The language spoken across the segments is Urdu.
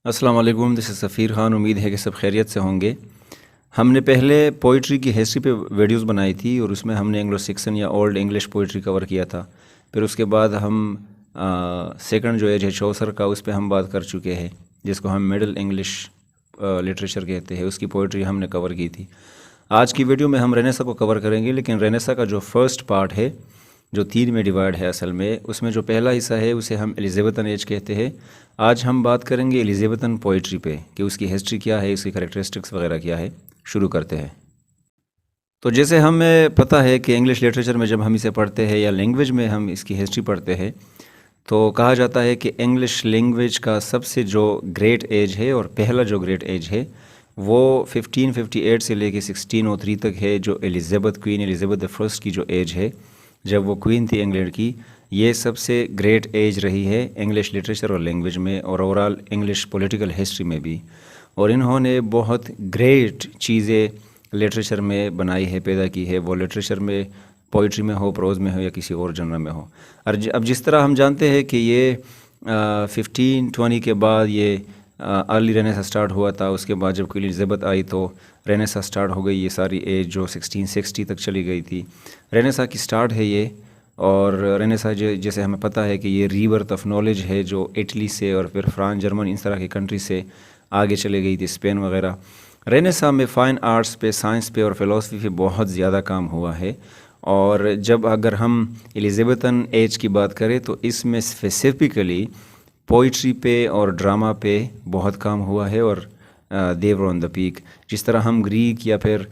السلام علیکم، دس از سفیر خان۔ امید ہے کہ سب خیریت سے ہوں گے۔ ہم نے پہلے پوئٹری کی ہسٹری پہ ویڈیوز بنائی تھی اور اس میں ہم نے اینگلو سیکسن یا اولڈ انگلش پوئٹری کور کیا تھا۔ پھر اس کے بعد ہم سیکنڈ جو ایج ہے چوسر کا، اس پہ ہم بات کر چکے ہیں، جس کو ہم مڈل انگلش لٹریچر کہتے ہیں، اس کی پوئٹری ہم نے کور کی تھی۔ آج کی ویڈیو میں ہم رینیسا کو کور کریں گے، لیکن رینیسا کا جو فرسٹ پارٹ ہے جو 3 میں ڈیوائڈ ہے اصل میں، اس میں جو پہلا حصہ ہے اسے ہم ایلیزابتھن ایج کہتے ہیں۔ آج ہم بات کریں گے ایلیزابتھن پوئٹری پہ کہ اس کی ہسٹری کیا ہے، اس کی کریکٹرسٹکس وغیرہ کیا ہے۔ شروع کرتے ہیں۔ تو جیسے ہمیں پتہ ہے کہ انگلش لٹریچر میں جب ہم اسے پڑھتے ہیں یا لینگویج میں ہم اس کی ہسٹری پڑھتے ہیں تو کہا جاتا ہے کہ انگلش لینگویج کا سب سے جو گریٹ ایج ہے اور پہلا جو گریٹ ایج ہے وہ 1558 سے لے کے 1603 تک ہے، جو کوئین ایلیزابتھ فرسٹ کی جو ایج ہے جب وہ کوئین تھی انگلینڈ کی۔ یہ سب سے گریٹ ایج رہی ہے انگلش لٹریچر اور لینگویج میں، اور اوورال انگلش پولیٹیکل ہسٹری میں بھی۔ اور انہوں نے بہت گریٹ چیزیں لٹریچر میں بنائی ہے، پیدا کی ہے، وہ لٹریچر میں، پوئٹری میں ہو، پروز میں ہو یا کسی اور جنر میں ہو۔ اب جس طرح ہم جانتے ہیں کہ یہ 1520 کے بعد یہ ارلی رینیسا سٹارٹ ہوا تھا، اس کے بعد جب کوئین ایلیزابتھ آئی تو رینیسا سٹارٹ ہو گئی، یہ ساری ایج جو 1660 تک چلی گئی تھی رینیسا کی سٹارٹ ہے یہ۔ اور رینیسا جیسے ہمیں پتہ ہے کہ یہ ریبرتھ آف نالج ہے جو اٹلی سے اور پھر فرانس، جرمن، اس طرح کی کنٹری سے آگے چلے گئی تھی، اسپین وغیرہ۔ رینیسا میں فائن آرٹس پہ، سائنس پہ اور فلسفی پہ بہت زیادہ کام ہوا ہے۔ اور جب اگر ہم ایلیزابتھن ایج کی بات کریں تو اس میں اسپیسیفکلی پوئٹری پہ اور ڈرامہ پہ بہت کام ہوا ہے، اور دیور آن دا پیک۔ جس طرح ہم گریک یا پھر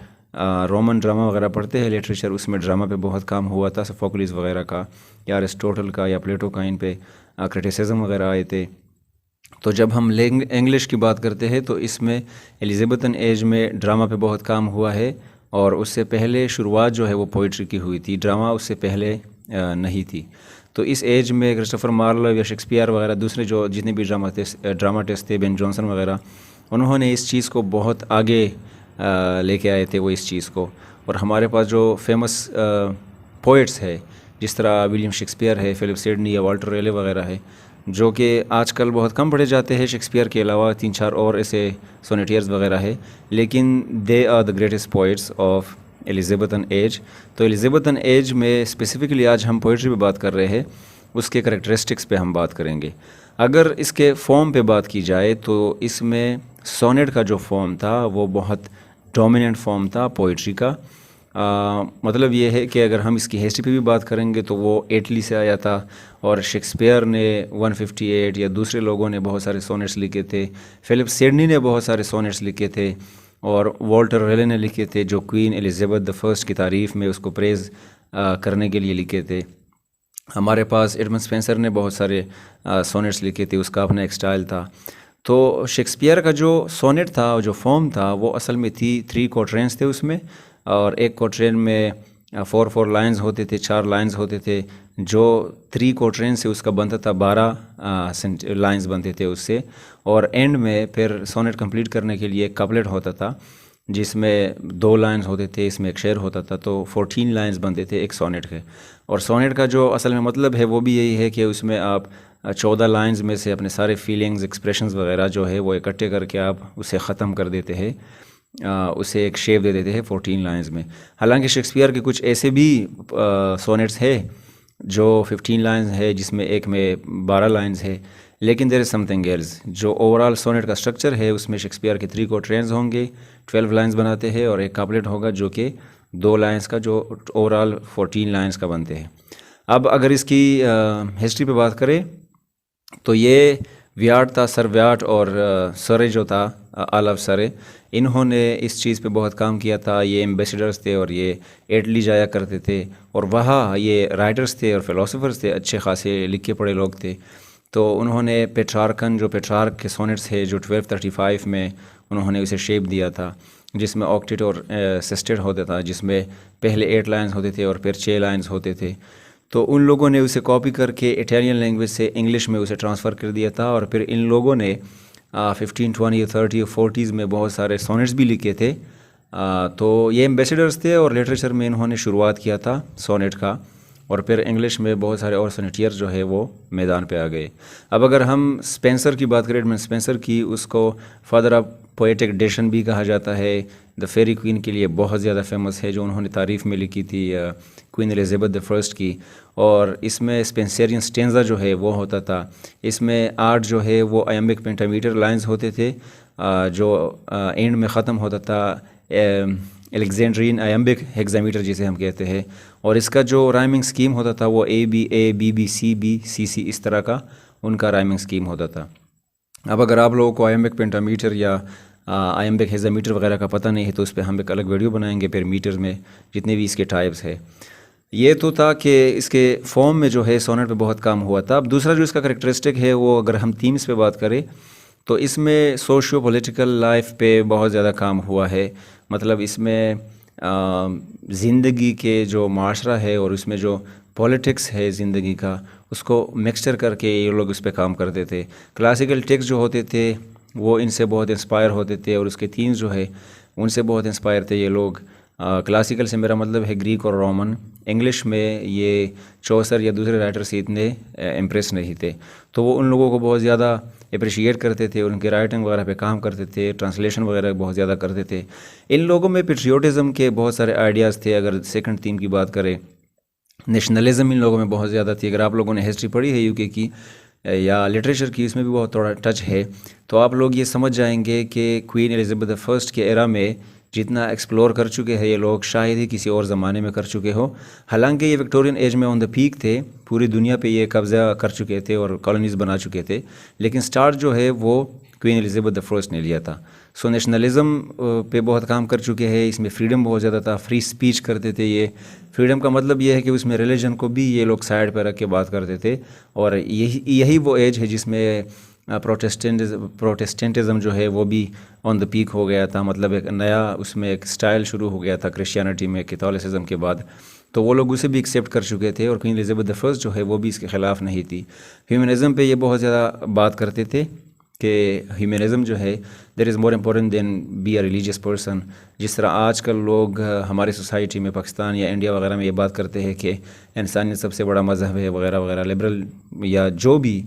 رومن ڈرامہ وغیرہ پڑھتے ہیں لٹریچر، اس میں ڈرامہ پہ بہت کام ہوا تھا، سوفوکلیس وغیرہ کا یا ایرسٹوٹل کا یا پلیٹو کا، ان پہ کرٹیسزم وغیرہ آئے تھے۔ تو جب ہم انگلش کی بات کرتے ہیں تو اس میں ایلیزابتھن ایج میں ڈرامہ پہ بہت کام ہوا ہے، اور اس سے پہلے شروعات جو ہے وہ پوئٹری کی ہوئی تھی، ڈرامہ اس سے پہلے نہیں تھی۔ تو اس ایج میں کرسٹوفر مارلو یا شیکسپیئر وغیرہ دوسرے جو جتنے بھی ڈراماٹسٹ تھے، بین جانسن وغیرہ، انہوں نے اس چیز کو بہت آگے لے کے آئے تھے وہ اس چیز کو۔ اور ہمارے پاس جو فیمس پوئٹس ہے جس طرح ولیم شیکسپیئر ہے، فلپ سیڈنی یا والٹر ریلے وغیرہ ہے، جو کہ آج کل بہت کم پڑھے جاتے ہیں، شیکسپیئر کے علاوہ 3-4 اور ایسے سونیٹیئرز وغیرہ ہے، لیکن they are the greatest poets of Elizabethan age. تو ایلیزابتھن ایج میں اسپیسیفکلی آج ہم پوئٹری پہ بات کر رہے ہیں، اس کے کریکٹرسٹکس پہ ہم بات کریں گے۔ اگر اس کے فارم پہ بات کی جائے تو اس میں سونیٹ کا جو فارم تھا وہ بہت ڈومیننٹ فارم تھا پوئٹری کا۔ مطلب یہ ہے کہ اگر ہم اس کی ہسٹری پہ بھی بات کریں گے تو وہ اٹلی سے آیا تھا، اور شیکسپیئر نے 158 یا دوسرے لوگوں نے بہت سارے سونیٹس لکھے تھے، فلپ سیڈنی نے بہت سارے سونیٹس لکھے تھے، اور والٹر ریلے نے لکھے تھے جو کوئین ایلیزابتھ فرسٹ کی تعریف میں اس کو پریز کرنے کے لیے لکھے تھے۔ ہمارے پاس ایڈمنڈ اسپینسر نے بہت سارے سونیٹس لکھے تھے، اس کا اپنا ایک سٹائل تھا۔ تو شیکسپیئر کا جو سونیٹ تھا، جو فارم تھا، وہ اصل میں تھی 3 کوٹرینس تھے اس میں، اور ایک کوٹرین میں 4 لائنز ہوتے تھے، 4 لائنز ہوتے تھے، جو 3 کوٹرین سے اس کا بنتا تھا 12 لائنز بنتے تھے اس سے۔ اور اینڈ میں پھر سونیٹ کمپلیٹ کرنے کے لیے ایک کپلٹ ہوتا تھا جس میں 2 لائنز ہوتے تھے، اس میں ایک شعر ہوتا تھا، تو 14 لائنز بنتے تھے ایک سونیٹ کے۔ اور سونیٹ کا جو اصل میں مطلب ہے وہ بھی یہی ہے کہ اس میں آپ 14 لائنز میں سے اپنے سارے فیلنگز، ایکسپریشنز وغیرہ جو ہے وہ اکٹھے کر کے آپ اسے ختم کر دیتے ہیں، اسے ایک شیپ دے دیتے ہیں 14 لائنز میں۔ حالانکہ شیکسپیئر کے کچھ ایسے بھی سونیٹس ہے جو 15 لائنز ہے، جس میں ایک میں 12 لائنز ہے، لیکن دیر از سم تھنگ ایلس۔ جو اوورال سونیٹ کا سٹرکچر ہے اس میں شیکسپیئر کے 3 کوٹرینز ہوں گے، 12 لائنز بناتے ہیں، اور ایک کاپلیٹ ہوگا جو کہ 2 لائنز کا، جو اوورال 14 لائنز کا بنتے ہیں۔ اب اگر اس کی ہسٹری پہ بات کریں تو یہ ویاٹ تھا، سر ویاٹ، اور سرے جو تھا آلف سرے، انہوں نے اس چیز پہ بہت کام کیا تھا۔ یہ ایمبیسیڈرز تھے اور یہ اٹلی جایا کرتے تھے، اور وہاں یہ رائٹرز تھے اور فلسفرز تھے، اچھے خاصے لکھے پڑھے لوگ تھے۔ تو انہوں نے پیٹرارکن، جو پیٹرارک کے سونیٹس ہے، جو 1235 میں انہوں نے اسے شیپ دیا تھا، جس میں آکٹیٹ اور سسٹیٹ ہوتا تھا، جس میں پہلے 8 لائنز ہوتے تھے اور پھر 6 لائنز ہوتے تھے۔ تو ان لوگوں نے اسے کاپی کر کے اٹالین لینگویج سے انگلش میں اسے ٹرانسفر کر دیا تھا، اور پھر ان لوگوں نے 1520 30 اور 40s میں بہت سارے سونیٹس بھی لکھے تھے۔ تو یہ ایمبیسیڈرز تھے، اور لٹریچر میں انہوں نے شروعات کیا تھا سونیٹ کا۔ اور پھر انگلش میں بہت سارے اور سنیٹیئر جو ہے وہ میدان پہ آ گئے۔ اب اگر ہم اسپینسر کی بات کریں، ایڈمنڈ اسپینسر کی، اس کو فادر آف پوئٹک ڈیشن بھی کہا جاتا ہے، دا فیری کوئین کے لیے بہت زیادہ فیمس ہے، جو انہوں نے تعریف میں لکھی تھی کوئین ایلزابتھ دی فرسٹ کی، اور اس میں اسپینسیرین سٹینزا جو ہے وہ ہوتا تھا۔ اس میں آرٹ جو ہے وہ ایمبک پینٹامیٹر لائنز ہوتے تھے جو اینڈ میں ختم ہوتا تھا الیگزینڈرین ایمبک ہیگزامیٹر جسے ہم کہتے ہیں، اور اس کا جو رائمنگ سکیم ہوتا تھا وہ اے بی بی سی سی اس طرح کا ان کا رائمنگ سکیم ہوتا تھا۔ اب اگر آپ لوگوں کو ایمبک پینٹامیٹر یا ایمبک ہیگزامیٹر وغیرہ کا پتہ نہیں ہے تو اس پہ ہم ایک الگ ویڈیو بنائیں گے، پھر میٹر میں جتنے بھی اس کے ٹائپس ہے۔ یہ تو تھا کہ اس کے فارم میں جو ہے سونٹ پہ بہت کام ہوا تھا۔ اب دوسرا جو اس کا کریکٹرسٹک ہے وہ اگر ہم تھیمز پہ بات کریں تو اس میں سوشیو پولیٹیکل لائف پہ بہت زیادہ کام ہوا ہے، مطلب اس میں زندگی کے جو معاشرہ ہے اور اس میں جو پولیٹکس ہے زندگی کا، اس کو مکسچر کر کے یہ لوگ اس پہ کام کرتے تھے۔ کلاسیکل ٹیکسٹ جو ہوتے تھے وہ ان سے بہت انسپائر ہوتے تھے، اور اس کے تھیمز جو ہے ان سے بہت انسپائر تھے یہ لوگ۔ کلاسیکل سے میرا مطلب ہے گریک اور رومن۔ انگلش میں یہ چوسر یا دوسرے رائٹر سے اتنے امپریس نہیں تھے، تو وہ ان لوگوں کو بہت زیادہ اپریشیٹ کرتے تھے، ان کے رائٹنگ وغیرہ پہ کام کرتے تھے، ٹرانسلیشن وغیرہ بہت زیادہ کرتے تھے۔ ان لوگوں میں پیٹریوٹزم کے بہت سارے آئیڈیاز تھے۔ اگر سیکنڈ تھیم کی بات کریں، نیشنلزم ان لوگوں میں بہت زیادہ تھی۔ اگر آپ لوگوں نے ہسٹری پڑھی ہے یو کے کی یا لٹریچر کی، اس میں بھی بہت تھوڑا ٹچ ہے، تو آپ لوگ یہ سمجھ جائیں گے کہ کوئین ایلزابتھ دی فرسٹ کے ایرا میں جتنا ایکسپلور کر چکے ہیں یہ لوگ شاید ہی کسی اور زمانے میں کر چکے ہو۔ حالانکہ یہ وکٹورین ایج میں آن دا پیک تھے، پوری دنیا پہ یہ قبضہ کر چکے تھے اور کالونیز بنا چکے تھے، لیکن سٹارٹ جو ہے وہ کوئین ایلزابتھ دی فرسٹ نے لیا تھا۔ سو نیشنلزم پہ بہت کام کر چکے ہیں، اس میں فریڈم بہت زیادہ تھا، فری سپیچ کرتے تھے۔ یہ فریڈم کا مطلب یہ ہے کہ اس میں ریلیجن کو بھی یہ لوگ سائڈ پہ رکھ کے بات کرتے تھے، اور یہی وہ ایج ہے جس میں پروٹیسٹنٹزم جو ہے وہ بھی آن دا پیک ہو گیا تھا، مطلب ایک نیا اس میں ایک سٹائل شروع ہو گیا تھا کرسچینٹی میں کیتھولسزم کے بعد، تو وہ لوگ اسے بھی ایکسیپٹ کر چکے تھے، اور کوئین ایلزابتھ دی فرسٹ جو ہے وہ بھی اس کے خلاف نہیں تھی۔ ہیومنزم پہ یہ بہت زیادہ بات کرتے تھے کہ ہیومنزم جو ہے there is more important than be a religious person. جس طرح آج کل لوگ ہمارے سوسائٹی میں پاکستان یا انڈیا وغیرہ میں یہ بات کرتے ہیں کہ انسانیت سب سے بڑا مذہب ہے وغیرہ وغیرہ، لبرل یا جو بھی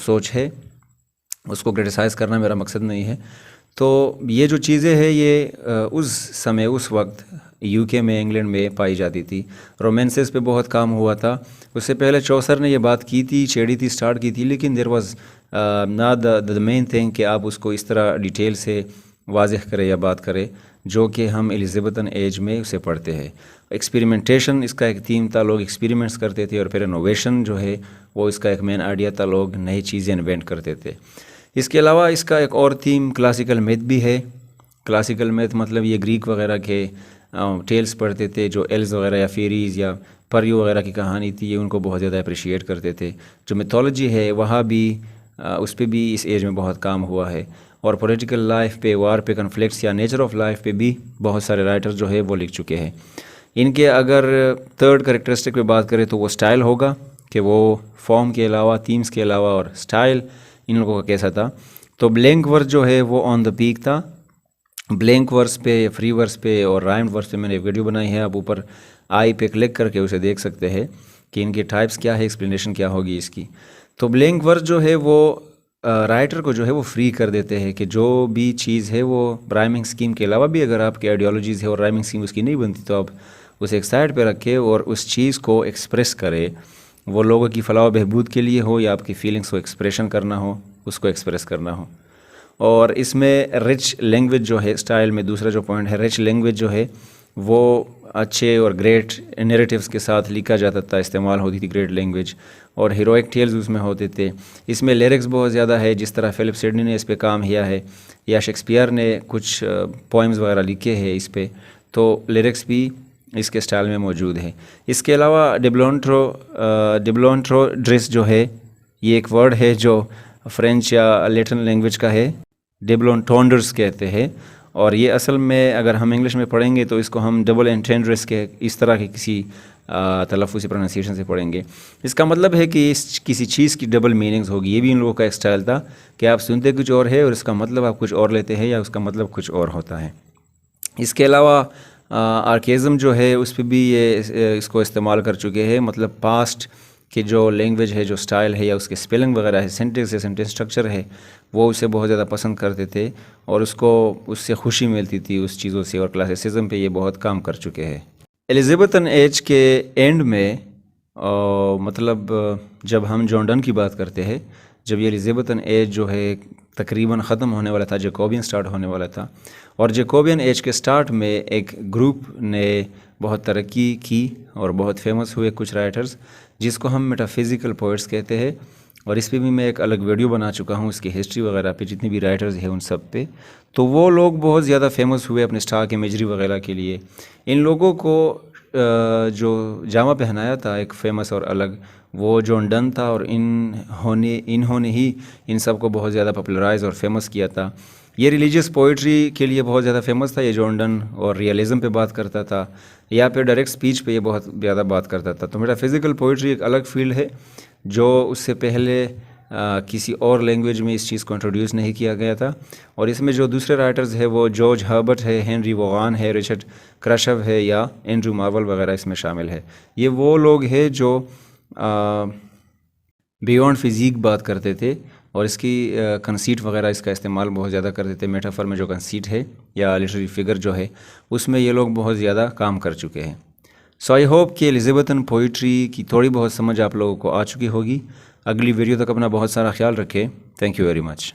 سوچ ہے اس کو کرٹیسائز کرنا میرا مقصد نہیں ہے۔ تو یہ جو چیزیں ہیں یہ اس سمے اس وقت یو کے میں انگلینڈ میں پائی جاتی تھی۔ رومانسز پہ بہت کام ہوا تھا، اس سے پہلے چوسر نے یہ بات کی تھی، چھیڑی تھی، سٹارٹ کی تھی، لیکن there was not the main thing کہ آپ اس کو اس طرح ڈیٹیل سے واضح کرے یا بات کرے جو کہ ہم ایلزابتھن ایج میں اسے پڑھتے ہیں۔ ایکسپیریمنٹیشن اس کا ایک تھیم تھا، لوگ ایکسپیریمنٹس کرتے تھے، اور پھر انوویشن جو ہے وہ اس کا ایک مین آئیڈیا تھا، لوگ نئی چیزیں انوینٹ کرتے تھے۔ اس کے علاوہ اس کا ایک اور تھیم کلاسیکل میتھ بھی ہے۔ کلاسیکل میتھ مطلب یہ گریک وغیرہ کے ٹیلز پڑھتے تھے، جو ایلز وغیرہ یا فیریز یا پریو وغیرہ کی کہانی تھی، یہ ان کو بہت زیادہ اپریشیٹ کرتے تھے۔ جو میتھولوجی ہے وہاں بھی اس پہ بھی اس ایج میں بہت کام ہوا ہے، اور پولیٹیکل لائف پہ، وار پہ، کنفلکٹس یا نیچر آف لائف پہ بھی بہت سارے رائٹر جو ہے وہ لکھ چکے ہیں۔ ان کے اگر تھرڈ کریکٹرسٹک پہ بات کریں تو وہ سٹائل ہوگا، کہ وہ فارم کے علاوہ، تھیمز کے علاوہ، اور سٹائل ان لوگوں کا کیسا تھا۔ تو بلینک ورس جو ہے وہ آن دا پیک تھا۔ بلینک ورس پہ، فری ورس پہ اور رائمڈ ورس پہ میں نے ایک ویڈیو بنائی ہے، آپ اوپر آئی پہ کلک کر کے اسے دیکھ سکتے ہیں کہ ان کے ٹائپس کیا ہے، ایکسپلینیشن کیا ہوگی اس کی۔ تو بلینک ورس جو ہے وہ رائٹر کو جو ہے وہ فری کر دیتے ہیں کہ جو بھی چیز ہے وہ رائمنگ سکیم کے علاوہ بھی اگر آپ کی آئیڈیالوجیز ہے اور رائمنگ سکیم اس کی نہیں بنتی تو آپ اسے ایک سائڈ پہ رکھے اور اس چیز کو ایکسپریس کرے، وہ لوگوں کی فلاح و بہبود کے لیے ہو یا آپ کی فیلنگس کو ایکسپریشن کرنا ہو، اس کو ایکسپریس کرنا ہو۔ اور اس میں رچ لینگویج جو ہے، اسٹائل میں دوسرا جو پوائنٹ ہے، رچ لینگویج جو ہے وہ اچھے اور گریٹ نیریٹیوز کے ساتھ لکھا جاتا تھا، استعمال ہوتی تھی گریٹ لینگویج، اور ہیروئک ٹیلز اس میں ہوتے تھے۔ اس میں لیرکس بہت زیادہ ہے، جس طرح فلپ سیڈنی نے اس پہ کام کیا ہے یا شیکسپیئر نے کچھ پوئمز وغیرہ لکھے ہیں اس پہ، تو لیرکس بھی اس کے اسٹائل میں موجود ہے۔ اس کے علاوہ ڈبلونٹرو ڈریس جو ہے، یہ ایک ورڈ ہے جو فرینچ یا لیٹن لینگویج کا ہے، ڈبلونٹونڈرس کہتے ہیں، اور یہ اصل میں اگر ہم انگلش میں پڑھیں گے تو اس کو ہم ڈبل انٹینڈرس کے اس طرح کے کسی تلفظ سے پروننسیشن سے پڑھیں گے۔ اس کا مطلب ہے کہ کسی چیز کی ڈبل میننگز ہوگی۔ یہ بھی ان لوگوں کا ایک اسٹائل تھا کہ آپ سنتے کچھ اور ہے اور اس کا مطلب آپ کچھ اور لیتے ہیں یا اس کا مطلب کچھ اور ہوتا ہے۔ اس کے علاوہ آرکیزم جو ہے اس پہ بھی یہ اس کو استعمال کر چکے ہیں، مطلب پاسٹ کہ جو لینگویج ہے، جو سٹائل ہے یا اس کے سپیلنگ وغیرہ ہے، سینٹنس ہے، سینٹنس سٹرکچر ہے، وہ اسے بہت زیادہ پسند کرتے تھے اور اس کو اس سے خوشی ملتی تھی اس چیزوں سے، اور کلاسیسزم پہ یہ بہت کام کر چکے ہیں۔ ایلزابتھن ایج کے اینڈ میں مطلب جب ہم جان ڈن کی بات کرتے ہیں، جب یہ ایلزابتھن ایج جو ہے تقریباً ختم ہونے والا تھا، جیکوبین سٹارٹ ہونے والا تھا، اور جیکوبین ایج کے سٹارٹ میں ایک گروپ نے بہت ترقی کی اور بہت فیمس ہوئے کچھ رائٹرز، جس کو ہم میٹافزیکل پوئٹس کہتے ہیں، اور اس پہ بھی میں ایک الگ ویڈیو بنا چکا ہوں، اس کی ہسٹری وغیرہ پہ، جتنی بھی رائٹرز ہیں ان سب پہ۔ تو وہ لوگ بہت زیادہ فیمس ہوئے اپنے اسٹارک امیجری وغیرہ کے لیے۔ ان لوگوں کو جو جامہ پہنایا تھا ایک فیمس اور الگ، وہ جان ڈن تھا، اور انہوں نے ہی ان سب کو بہت زیادہ پاپولرائز اور فیمس کیا تھا۔ یہ ریلیجیس پوئٹری کے لیے بہت زیادہ فیمس تھا یہ جان ڈن، اور ریئلزم پہ بات کرتا تھا، یا پھر ڈائریکٹ سپیچ پہ یہ بہت زیادہ بات کرتا تھا۔ تو میٹافزیکل پوئٹری ایک الگ فیلڈ ہے جو اس سے پہلے کسی اور لینگویج میں اس چیز کو انٹروڈیوس نہیں کیا گیا تھا، اور اس میں جو دوسرے رائٹرز ہیں وہ جارج ہربرٹ ہے، ہنری ووغان ہے، رچرڈ کرشو ہے، یا اینڈریو مارول وغیرہ اس میں شامل ہے۔ یہ وہ لوگ ہیں جو بیونڈ فزیک بات کرتے تھے، اور اس کی کنسیٹ وغیرہ اس کا استعمال بہت زیادہ کرتے تھے۔ میٹافر میں جو کنسیٹ ہے یا لٹریری فگر جو ہے، اس میں یہ لوگ بہت زیادہ کام کر چکے ہیں۔ سو آئی ہوپ کہ ایلزابتھن پوئٹری کی تھوڑی بہت سمجھ آپ لوگوں کو آ چکی ہوگی۔ اگلی ویڈیو تک اپنا بہت سارا خیال رکھیں۔ Thank you very much.